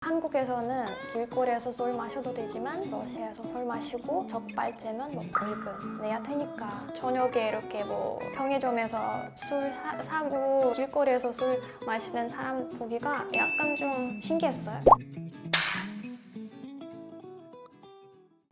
한국에서는 길거리에서 술 마셔도 되지만 러시아에서 술 마시고 적발되면 벌금 내야 되니까 저녁에 이렇게 편의점에서 술 사고 길거리에서 술 마시는 사람 보기가 약간 좀 신기했어요.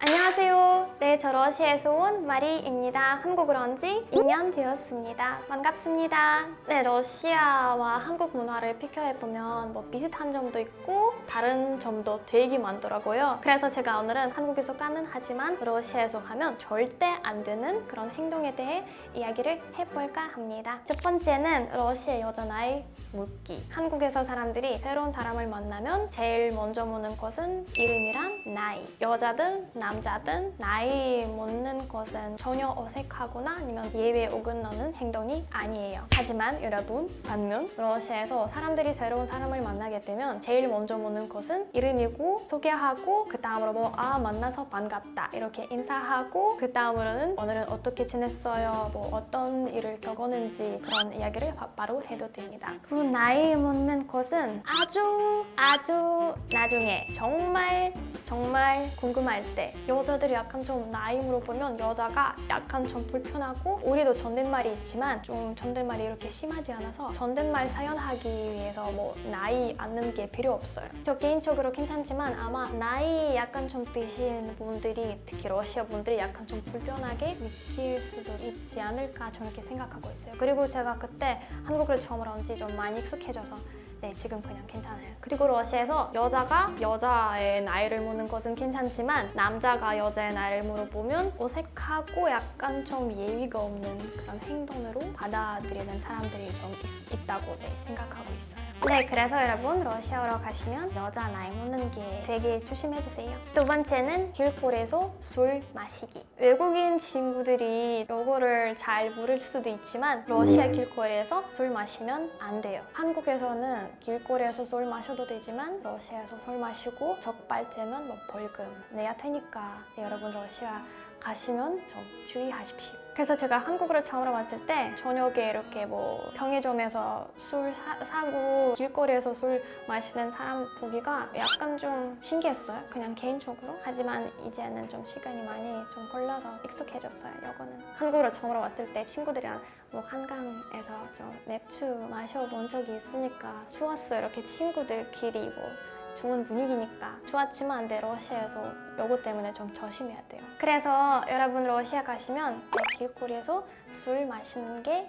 안녕하세요. 네, 저 러시아에서 온 마리입니다. 한국으로 온 지 2년 되었습니다. 반갑습니다. 네, 러시아와 한국 문화를 비교해보면 비슷한 점도 있고 다른 점도 되게 많더라고요. 그래서 제가 오늘은 한국에서 가능하지만 러시아에서 가면 절대 안 되는 그런 행동에 대해 이야기를 해볼까 합니다. 첫 번째는 러시아 여자 나이 묻기. 한국에서 사람들이 새로운 사람을 만나면 제일 먼저 묻는 것은 이름이랑 나이. 여자든 남자든 나이 묻는 것은 전혀 어색하거나 아니면 예외에 어긋나는 행동이 아니에요. 하지만 여러분, 반면 러시아에서 사람들이 새로운 사람을 만나게 되면 제일 먼저 묻는 것은 이름이고 소개하고 그 다음으로 만나서 반갑다 이렇게 인사하고 그 다음으로는 오늘은 어떻게 지냈어요? 어떤 일을 겪었는지 그런 이야기를 바로 해도 됩니다. 그 나이 묻는 것은 아주 나중에 정말 궁금할 때 여자들이 약간 좀 나이 물어보면 여자가 약간 좀 불편하고 우리도 존댓말이 있지만 좀 존댓말이 이렇게 심하지 않아서 존댓말 사용하기 위해서 나이 안는 게 필요 없어요. 저 개인적으로 괜찮지만 아마 나이 약간 좀 드신 분들이 특히 러시아 분들이 약간 좀 불편하게 느낄 수도 있지 않을까 저는 이렇게 생각하고 있어요. 그리고 제가 그때 한국을 처음으로 온 지 좀 많이 익숙해져서 네, 지금 그냥 괜찮아요. 그리고 러시아에서 여자가 여자의 나이를 묻는 것은 괜찮지만 남자가 여자의 나이를 물어보면 어색하고 약간 좀 예의가 없는 그런 행동으로 받아들이는 사람들이 좀 있다고 생각하고 있어요. 네, 그래서 여러분 러시아로 가시면 여자 나이 묻는 게 되게 조심해주세요. 두 번째는 길거리에서 술 마시기. 외국인 친구들이 이거를 잘 모를 수도 있지만 러시아 길거리에서 술 마시면 안 돼요. 한국에서는 길거리에서 술 마셔도 되지만 러시아에서 술 마시고 적발되면 벌금 내야 되니까 여러분 러시아 가시면 좀 주의하십시오. 그래서 제가 한국으로 처음으로 왔을 때 저녁에 이렇게 편의점에서 술 사고 길거리에서 술 마시는 사람 보기가 약간 좀 신기했어요. 그냥 개인적으로. 하지만 이제는 좀 시간이 많이 좀 걸려서 익숙해졌어요. 이거는 한국으로 처음으로 왔을 때 친구들이랑 한강에서 좀 맥주 마셔본 적이 있으니까 좋았어요. 이렇게 친구들끼리 좋은 분위기니까 좋았지만 러시아에서 이거 때문에 좀 조심해야 돼요. 그래서 여러분 러시아 가시면 길거리에서 술 마시는 게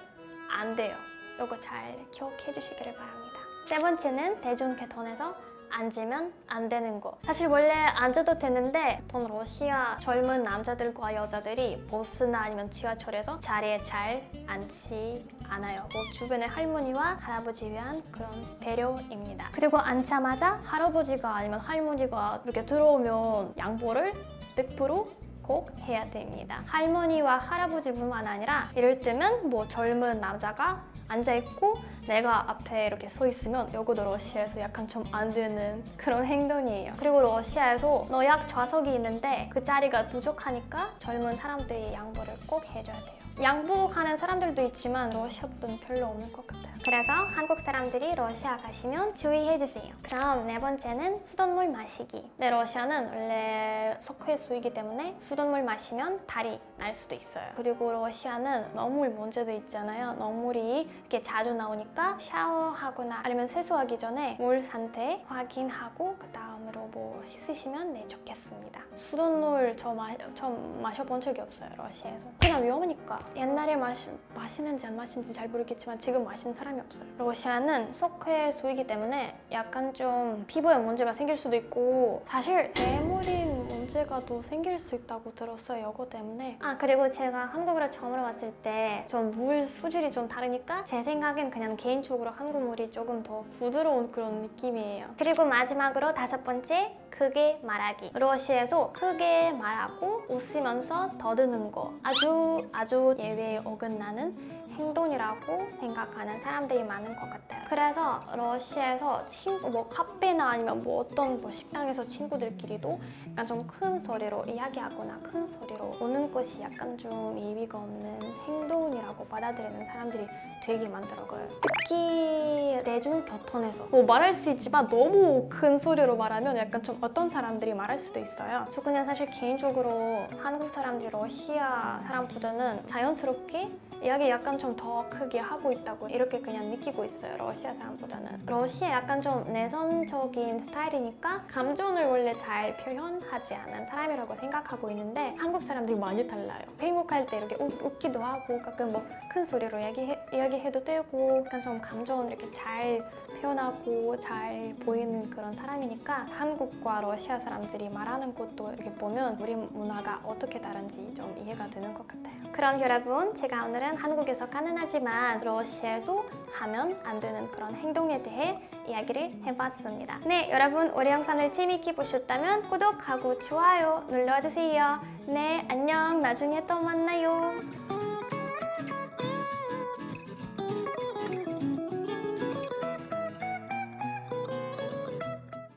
안 돼요. 이거 잘 기억해 주시기를 바랍니다. 세 번째는 대중교통에서 앉으면 안 되는 거. 사실 원래 앉아도 되는데 보통 러시아 젊은 남자들과 여자들이 버스나 아니면 지하철에서 자리에 잘 앉지 않아요. 주변의 할머니와 할아버지 위한 그런 배려입니다. 그리고 앉자마자 할아버지가 아니면 할머니가 이렇게 들어오면 양보를 100% 꼭 해야 됩니다. 할머니와 할아버지뿐만 아니라 이럴 때면 젊은 남자가 앉아있고 내가 앞에 이렇게 서 있으면 이것도 러시아에서 약간 좀 안 되는 그런 행동이에요. 그리고 러시아에서 노약 좌석이 있는데 그 자리가 부족하니까 젊은 사람들이 양보를 꼭 해줘야 돼요. 양보하는 사람들도 있지만 러시아 분은 별로 없는 것 같아요. 그래서 한국 사람들이 러시아 가시면 주의해주세요. 그럼 네 번째는 수돗물 마시기. 네, 러시아는 원래 석회수이기 때문에 수돗물 마시면 달이 날 수도 있어요. 그리고 러시아는 너물 문제도 있잖아요. 너물이 이렇게 자주 나오니까 샤워하거나 아니면 세수하기 전에 물 상태 확인하고 그 다음으로 씻으시면 좋겠습니다. 수돗물 저 마셔본 적이 없어요. 러시아에서. 그냥 위험하니까. 옛날에 마시는지 안 마시는지 잘 모르겠지만 지금 마시는 사람이 없어요. 러시아는 석회수이기 때문에 약간 좀 피부에 문제가 생길 수도 있고 사실 대머리 문제가 더 생길 수 있다고 들었어요. 이거 때문에. 그리고 제가 한국으로 처음으로 왔을 때 좀 물 수질이 좀 다르니까 제 생각엔 그냥 개인적으로 한국 물이 조금 더 부드러운 그런 느낌이에요. 그리고 마지막으로 다섯 번째, 크게 말하기. 러시아에서 크게 말하고 웃으면서 더듬는 거 아주 예외에 어긋나는 행동이라고 생각하는 사람들이 많은 것 같아요. 그래서 러시아에서 카페나 아니면 어떤 식당에서 친구들끼리도 약간 좀 큰 소리로 이야기하거나 큰 소리로 우는 것이 약간 좀 예의가 없는 행동이라고 받아들이는 사람들이 되게 많더라고요. 특히 대중교통에서 뭐 말할 수 있지만 너무 큰 소리로 말하면 약간 좀 어떤 사람들이 말할 수도 있어요. 저 그냥 사실 개인적으로 한국 사람들, 러시아 사람보다는 자연스럽게 이야기 약간 좀 더 크게 하고 있다고 이렇게 그냥 느끼고 있어요. 러시아 사람보다는. 러시아 약간 좀 내성적인 스타일이니까 감정을 원래 잘 표현하지 않은 사람이라고 생각하고 있는데 한국 사람들이 많이 달라요. 행복할 때 이렇게 웃기도 하고 가끔 뭐 큰 소리로 이야기해도 되고 약간 좀 감정을 이렇게 잘 표현하고 잘 보이는 그런 사람이니까 한국과 러시아 사람들이 말하는 것도 이렇게 보면 우리 문화가 어떻게 다른지 좀 이해가 되는 것 같아요. 그럼 여러분, 제가 오늘은 한국에서 가능하지만 러시아에서 하면 안 되는 그런 행동에 대해 이야기를 해봤습니다. 네, 여러분 우리 영상을 재밌게 보셨다면 구독하고 좋아요 눌러주세요. 네, 안녕. 나중에 또 만나요.